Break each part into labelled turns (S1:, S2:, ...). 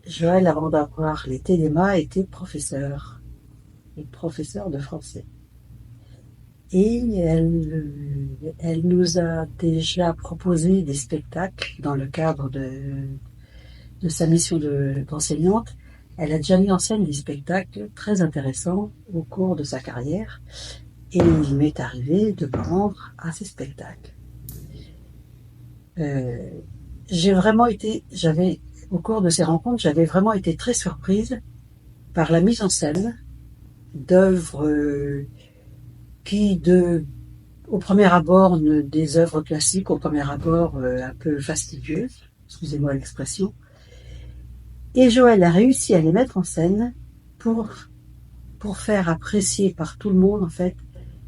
S1: Joël, avant d'avoir les télémas, était professeur, et professeur de français. Et elle nous a déjà proposé des spectacles dans le cadre de sa mission d'enseignante. Elle a déjà mis en scène des spectacles très intéressants au cours de sa carrière. Et il m'est arrivé de me rendre à ces spectacles. Euh, au cours de ces rencontres, j'avais vraiment été très surprise par la mise en scène d'œuvres qui, au premier abord, des œuvres classiques, au premier abord un peu fastidieuses, excusez-moi l'expression. Et Joël a réussi à les mettre en scène pour, pour faire apprécier par tout le monde, en fait,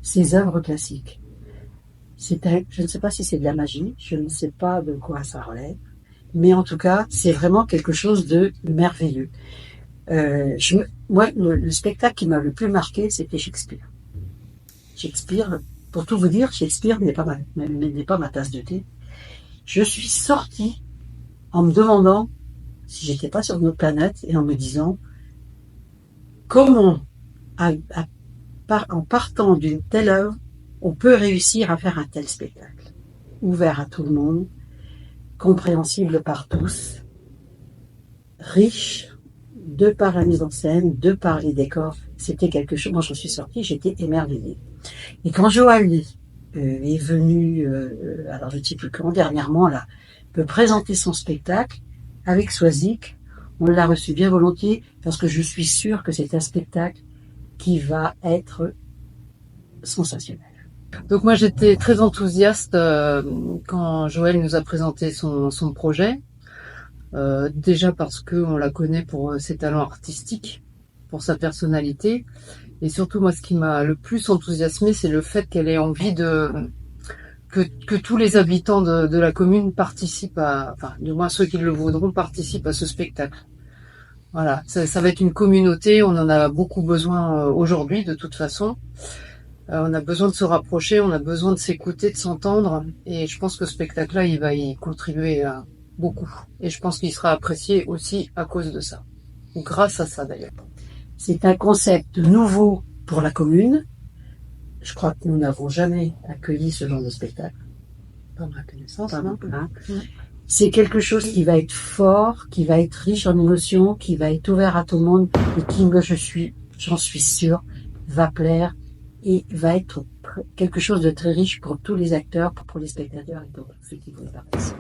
S1: ces œuvres classiques. Je ne sais pas si c'est de la magie, je ne sais pas de quoi ça relève, mais en tout cas, c'est vraiment quelque chose de merveilleux. Moi, le spectacle qui m'a le plus marqué, c'était Shakespeare. Shakespeare, pour tout vous dire, Shakespeare n'est pas ma tasse de thé. Je suis sortie en me demandant si j'étais pas sur notre planète et en me disant comment, en partant d'une telle œuvre, on peut réussir à faire un tel spectacle. Ouvert à tout le monde, compréhensible par tous, riche, de par la mise en scène, de par les décors. C'était quelque chose, moi j'en suis sortie, j'étais émerveillée. Et quand Joël est venu, alors je ne sais plus quand, dernièrement, là, me présenter son spectacle avec Swazik, on l'a reçu bien volontiers parce que je suis sûre que c'est un spectacle qui va être sensationnel.
S2: Donc moi j'étais très enthousiaste quand Joël nous a présenté son projet. Déjà parce qu'on la connaît pour ses talents artistiques, pour sa personnalité. Et surtout, moi, ce qui m'a le plus enthousiasmé, c'est le fait qu'elle ait envie que tous les habitants de la commune participent enfin, du moins ceux qui le voudront, participent à ce spectacle. Voilà, ça va être une communauté, on en a beaucoup besoin aujourd'hui, de toute façon. On a besoin de se rapprocher, on a besoin de s'écouter, de s'entendre. Et je pense que ce spectacle-là, il va y contribuer beaucoup. Et je pense qu'il sera apprécié aussi à cause de ça. Ou grâce à ça, d'ailleurs.
S1: C'est un concept nouveau pour la commune. Je crois que nous n'avons jamais accueilli ce genre de spectacle.
S2: Pas ma connaissance, non ?
S1: C'est quelque chose qui va être fort, qui va être riche en émotions, qui va être ouvert à tout le monde et qui, j'en suis sûre, va plaire et va être quelque chose de très riche pour tous les acteurs, pour les spectateurs et pour ceux qui vont y participer.